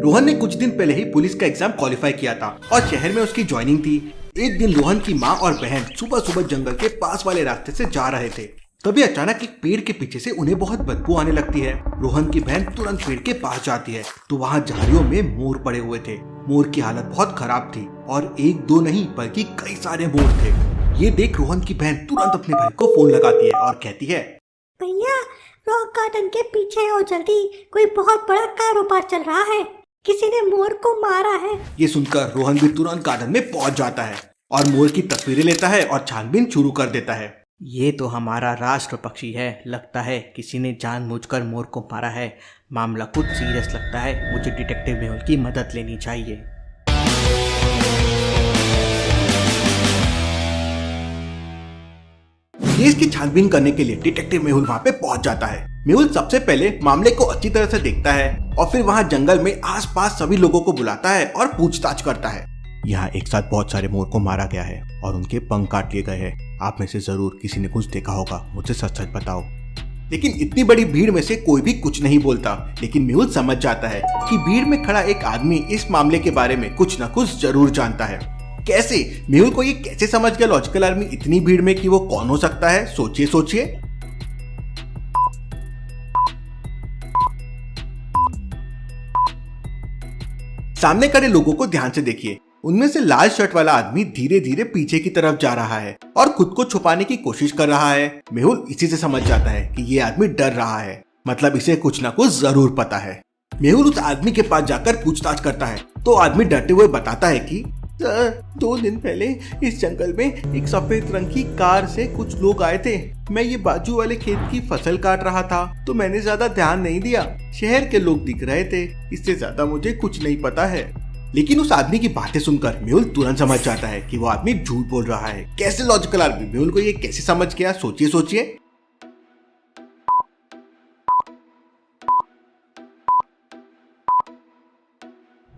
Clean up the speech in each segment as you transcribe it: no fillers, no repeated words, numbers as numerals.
रोहन ने कुछ दिन पहले ही पुलिस का एग्जाम क्वालिफाई किया था और शहर में उसकी ज्वाइनिंग थी। एक दिन रोहन की माँ और बहन सुबह सुबह जंगल के पास वाले रास्ते से जा रहे थे। तभी अचानक एक पेड़ के पीछे से उन्हें बहुत बदबू आने लगती है। रोहन की बहन तुरंत पेड़ के पास जाती है तो वहाँ झाड़ियों में मोर पड़े हुए थे। मोर की हालत बहुत खराब थी और एक दो नहीं बल्कि कई सारे मोर थे। ये देख रोहन की बहन तुरंत अपने भाई को फोन लगाती है और कहती है, भैया रॉक गार्डन के पीछे आओ जल्दी, कोई बहुत बड़ा कारोबार चल रहा है, किसी ने मोर को मारा है। ये सुनकर रोहन भी तुरंत गार्डन में पहुंच जाता है और मोर की तस्वीरें लेता है और छानबीन शुरू कर देता है। ये तो हमारा राष्ट्र पक्षी है, लगता है किसी ने जानबूझकर मोर को मारा है। मामला कुछ सीरियस लगता है, मुझे डिटेक्टिव मेहुल की मदद लेनी चाहिए। केस की छानबीन करने के लिए डिटेक्टिव मेहुल वहाँ पे पहुंच जाता है। मेहुल सबसे पहले मामले को अच्छी तरह से देखता है और फिर वहाँ जंगल में आसपास सभी लोगों को बुलाता है और पूछताछ करता है। यहाँ एक साथ बहुत सारे मोर को मारा गया है और उनके पंख काट लिए गए हैं। आप में से जरूर किसी ने कुछ देखा होगा, मुझे सच सच बताओ। लेकिन इतनी बड़ी भीड़ में से कोई भी कुछ नहीं बोलता। लेकिन मेहुल समझ जाता है कि भीड़ में खड़ा एक आदमी इस मामले के बारे में कुछ न कुछ जरूर जानता है। कैसे? मेहुल को ये कैसे समझ गया लॉजिकल आर्मी इतनी भीड़ में कि वो कौन हो सकता है? सोचिए सोचिए। सामने खड़े लोगों को ध्यान से देखिए। उनमें से लाल शर्ट वाला आदमी धीरे धीरे पीछे की तरफ जा रहा है और खुद को छुपाने की कोशिश कर रहा है। मेहुल इसी से समझ जाता है कि ये आदमी डर रहा है, मतलब इसे कुछ ना कुछ जरूर पता है। मेहुल उस आदमी के पास जाकर पूछताछ करता है तो आदमी डरते हुए बताता है कि सर, 2 दिन पहले इस जंगल में एक सफेद रंग की कार से कुछ लोग आए थे। मैं ये बाजू वाले खेत की फसल काट रहा था तो मैंने ज्यादा ध्यान नहीं दिया। शहर के लोग दिख रहे थे, इससे ज्यादा मुझे कुछ नहीं पता है। लेकिन उस आदमी की बातें सुनकर मेहुल तुरंत समझ जाता है कि वो आदमी झूठ बोल रहा है। कैसे लॉजिकल आदमी मेहुल को ये कैसे समझ गया? सोचिए सोचिए।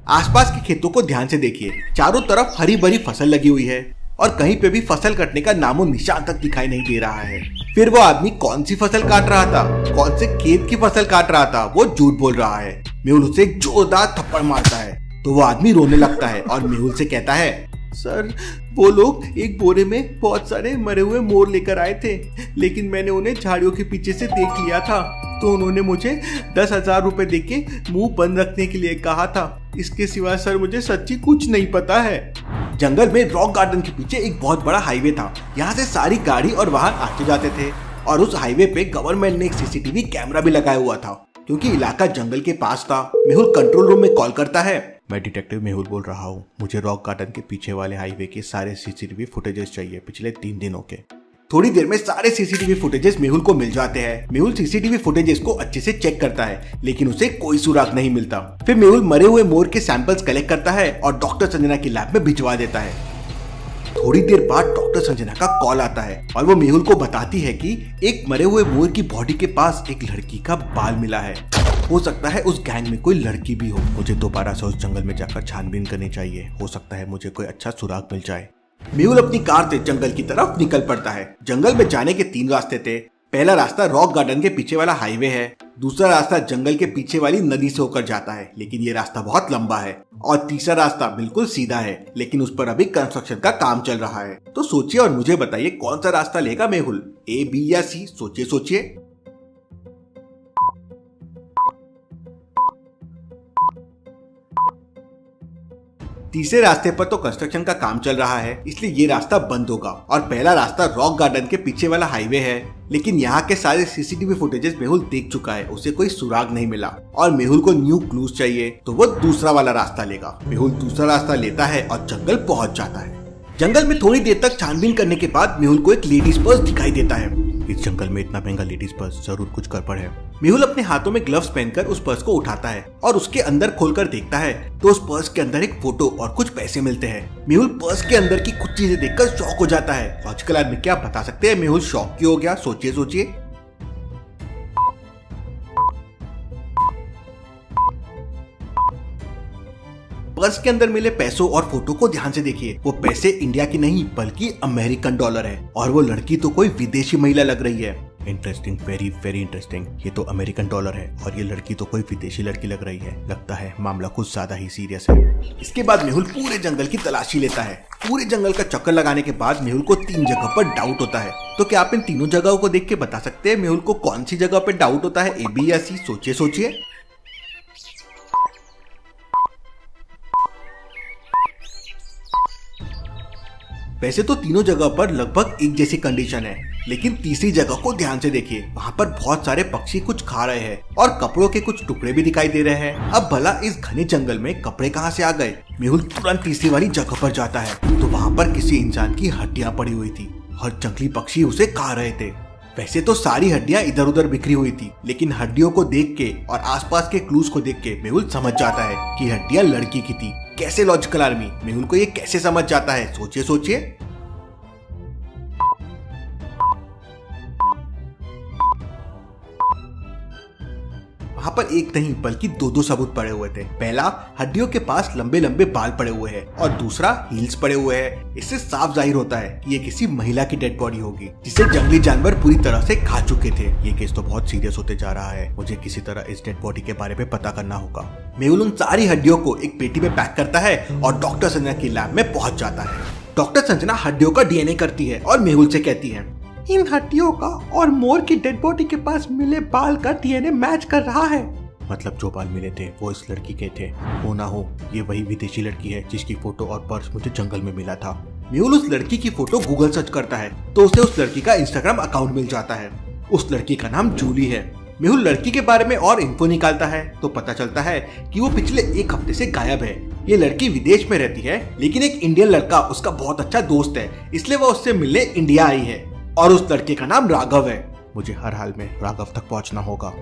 आसपास के खेतों को ध्यान से देखिए। चारों तरफ हरी भरी फसल लगी हुई है और कहीं पे भी फसल कटने का नामो निशान तक दिखाई नहीं दे रहा है। फिर वो आदमी कौन सी फसल काट रहा था, कौन से खेत की फसल काट रहा था, वो झूठ बोल रहा है। मेहुल उसे एक जोरदार थप्पड़ मारता है तो वो आदमी रोने लगता है और मेहुल से कहता है, सर वो लोग एक बोरे में बहुत सारे मरे हुए मोर लेकर आए थे, लेकिन मैंने उन्हें झाड़ियों के पीछे से देख लिया था तो उन्होंने मुझे 10,000 रुपए देके मुंह बंद रखने के लिए कहा था। इसके सिवा सर मुझे सच्ची कुछ नहीं पता है। जंगल में रॉक गार्डन के पीछे एक बहुत बड़ा हाईवे था। यहाँ से सारी गाड़ी और वाहन आते जाते थे और उस हाईवे पे गवर्नमेंट ने एक सीसीटीवी कैमरा भी लगाया हुआ था क्योंकि इलाका जंगल के पास था। मेहुल कंट्रोल रूम में कॉल करता है, मैं डिटेक्टिव मेहुल बोल रहा हूँ, मुझे रॉक गार्डन के पीछे वाले हाईवे के सारे सीसीटीवी फुटेजेस चाहिए पिछले 3 दिनों के। थोड़ी देर में सारे सीसीटीवी फुटेजेस मेहुल को मिल जाते हैं। मेहुल सीसीटीवी फुटेजेस को अच्छे से चेक करता है लेकिन उसे कोई सुराग नहीं मिलता। फिर मेहुल मरे हुए मोर के सैंपल्स कलेक्ट करता है और डॉक्टर संजना की लैब में भिजवा देता है। थोड़ी देर बाद डॉक्टर संजना का कॉल आता है और वो मेहुल को बताती है कि एक मरे हुए मोर की बॉडी के पास एक लड़की का बाल मिला है। हो सकता है उस गैंग में कोई लड़की भी हो। मुझे दोबारा से उस जंगल में जाकर छानबीन करनी चाहिए, हो सकता है मुझे कोई अच्छा सुराग मिल जाए। मेहुल अपनी कार से जंगल की तरफ निकल पड़ता है। जंगल में जाने के 3 रास्ते थे। पहला रास्ता रॉक गार्डन के पीछे वाला हाईवे है, दूसरा रास्ता जंगल के पीछे वाली नदी से होकर जाता है लेकिन ये रास्ता बहुत लंबा है, और तीसरा रास्ता बिल्कुल सीधा है लेकिन उस पर अभी कंस्ट्रक्शन का काम चल रहा है। तो सोचिए और मुझे बताइए कौन सा रास्ता लेगा मेहुल, A, B या C? सोचिए सोचिए। तीसरे रास्ते पर तो कंस्ट्रक्शन का काम चल रहा है इसलिए ये रास्ता बंद होगा, और पहला रास्ता रॉक गार्डन के पीछे वाला हाईवे है। लेकिन यहाँ के सारे सीसीटीवी फुटेजेस मेहुल देख चुका है, उसे कोई सुराग नहीं मिला और मेहुल को न्यू क्लूज चाहिए तो वो दूसरा वाला रास्ता लेगा। मेहुल दूसरा रास्ता लेता है और जंगल पहुंच जाता है। जंगल में थोड़ी देर तक छानबीन करने के बाद मेहुल को एक लेडीज पर्स दिखाई देता है। इस जंगल में इतना महंगा लेडीज पर्स, जरूर कुछ गड़बड़ है। मेहुल अपने हाथों में ग्लव्स पहनकर उस पर्स को उठाता है और उसके अंदर खोलकर देखता है तो उस पर्स के अंदर एक फोटो और कुछ पैसे मिलते हैं। मेहुल पर्स के अंदर की कुछ चीजें देखकर शॉक हो जाता है। लॉजिकल आदमी क्या बता सकते हैं मेहुल शॉक क्यों हो गया? सोचिए सोचिए। पर्स के अंदर मिले पैसों और फोटो को ध्यान से देखिए। वो पैसे इंडिया की नहीं बल्कि अमेरिकन डॉलर है और वो लड़की तो कोई विदेशी महिला लग रही है। Interesting, very very interesting. ये तो अमेरिकन डॉलर है और ये लड़की तो कोई विदेशी लड़की लग रही है। लगता है मामला कुछ ज्यादा ही सीरियस है। इसके बाद मेहुल पूरे जंगल की तलाशी लेता है। पूरे जंगल का चक्कर लगाने के बाद मेहुल को 3 जगह पर डाउट होता है। तो क्या आप इन तीनों जगहों को देख के बता सकते हैं मेहुल को कौन सी जगह पर डाउट होता है, ए, बी या सी? सोचिए सोचिए। वैसे तो तीनों जगह पर लगभग एक जैसी कंडीशन है, लेकिन तीसरी जगह को ध्यान से देखिए। वहाँ पर बहुत सारे पक्षी कुछ खा रहे हैं और कपड़ों के कुछ टुकड़े भी दिखाई दे रहे हैं। अब भला इस घने जंगल में कपड़े कहाँ से आ गए? मेहुल तुरंत तीसरी वाली जगह पर जाता है तो वहाँ पर किसी इंसान की हड्डियाँ पड़ी हुई थी और जंगली पक्षी उसे खा रहे थे। वैसे तो सारी हड्डियां इधर उधर बिखरी हुई थी, लेकिन हड्डियों को देख के और आसपास के क्लूज को देख के मेहुल समझ जाता है कि हड्डियां लड़की की थी। कैसे लॉजिकल आर्मी, मेहुल को ये कैसे समझ जाता है? सोचिए सोचिए। वहाँ पर एक नहीं बल्कि दो सबूत पड़े हुए थे। पहला, हड्डियों के पास लंबे लंबे बाल पड़े हुए हैं और दूसरा, हील्स पड़े हुए हैं। इससे साफ जाहिर होता है कि ये किसी महिला की डेड बॉडी होगी जिसे जंगली जानवर पूरी तरह से खा चुके थे। ये केस तो बहुत सीरियस होते जा रहा है। मुझे किसी तरह इस डेड बॉडी के बारे में पता करना होगा। मेहुल उन सारी हड्डियों को एक पेटी में पैक करता है और डॉक्टर संजना की लैब में पहुंच जाता है। डॉक्टर संजना हड्डियों का डीएनए करती है और मेहुल से कहती है, इन हड्डियों का और मोर की डेड बॉडी के पास मिले बाल का डीएनए मैच कर रहा है। मतलब जो बाल मिले थे वो इस लड़की के थे। हो ना हो ये वही विदेशी लड़की है जिसकी फोटो और पर्स मुझे जंगल में मिला था। मेहुल उस लड़की की फोटो गूगल सर्च करता है तो उसे उस लड़की का इंस्टाग्राम अकाउंट मिल जाता है। उस लड़की का नाम जूली है। मेहुल लड़की के बारे में और इन्फो निकालता है तो पता चलता है कि वो पिछले 1 हफ्ते से गायब है। ये लड़की विदेश में रहती है, लेकिन एक इंडियन लड़का उसका बहुत अच्छा दोस्त है, इसलिए वो उससे मिलने इंडिया आई है और उस लड़के का नाम राघव है। मुझे हर हाल में राघव तक पहुंचना होगा।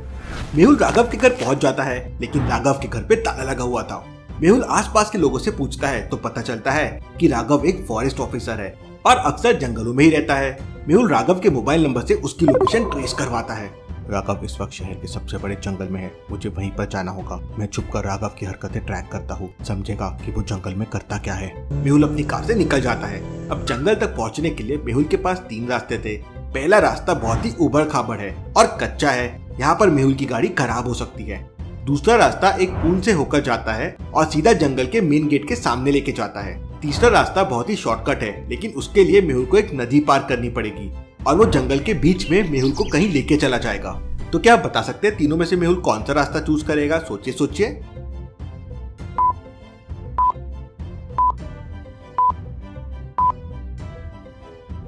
मेहुल राघव के घर पहुंच जाता है, लेकिन राघव के घर पे ताला लगा हुआ था। मेहुल आसपास के लोगों से पूछता है तो पता चलता है कि राघव एक फॉरेस्ट ऑफिसर है और अक्सर जंगलों में ही रहता है। मेहुल राघव के मोबाइल नंबर से उसकी लोकेशन ट्रेस करवाता है। राघव इस वक्त शहर के सबसे बड़े जंगल में है, मुझे वहीं पर जाना होगा। मैं छुपकर राघव की हरकतें ट्रैक करता हूँ, समझेगा कि वो जंगल में करता क्या है। मेहुल अपनी कार से निकल जाता है। अब जंगल तक पहुँचने के लिए मेहुल के पास 3 रास्ते थे। पहला रास्ता बहुत ही उबड़ खाबड़ है और कच्चा है, यहाँ पर मेहुल की गाड़ी खराब हो सकती है। दूसरा रास्ता एक पुल से होकर जाता है और सीधा जंगल के मेन गेट के सामने लेके जाता है। तीसरा रास्ता बहुत ही शॉर्टकट है, लेकिन उसके लिए मेहुल को एक नदी पार करनी पड़ेगी और वो जंगल के बीच में मेहुल को कहीं लेके चला जाएगा। तो क्या आप बता सकते हैं तीनों में से मेहुल कौन सा रास्ता चूज करेगा? सोचिए सोचिए।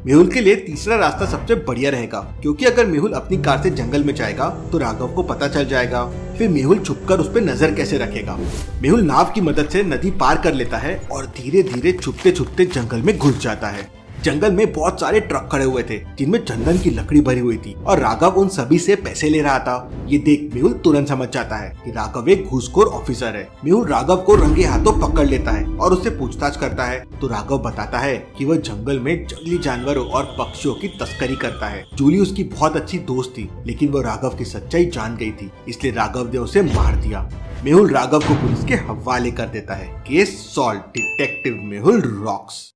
मेहुल के लिए तीसरा रास्ता सबसे बढ़िया रहेगा, क्योंकि अगर मेहुल अपनी कार से जंगल में जाएगा तो राघव को पता चल जाएगा। फिर मेहुल छुपकर उस पर नजर कैसे रखेगा? मेहुल नाव की मदद से नदी पार कर लेता है और धीरे धीरे छुपते छुपते जंगल में घुस जाता है। जंगल में बहुत सारे ट्रक खड़े हुए थे जिनमें चंदन की लकड़ी भरी हुई थी और राघव उन सभी से पैसे ले रहा था। ये देख मेहुल तुरंत समझ जाता है कि राघव एक घूसखोर ऑफिसर है। मेहुल राघव को रंगे हाथों पकड़ लेता है और उससे पूछताछ करता है तो राघव बताता है कि वह जंगल में जंगली जानवरों और पक्षियों की तस्करी करता है। जूली उसकी बहुत अच्छी दोस्त थी, लेकिन वो राघव की सच्चाई जान गई थी, इसलिए राघव ने उसे मार दिया। मेहुल राघव को पुलिस के हवाले कर देता है। Case solve, detective Mehul rocks.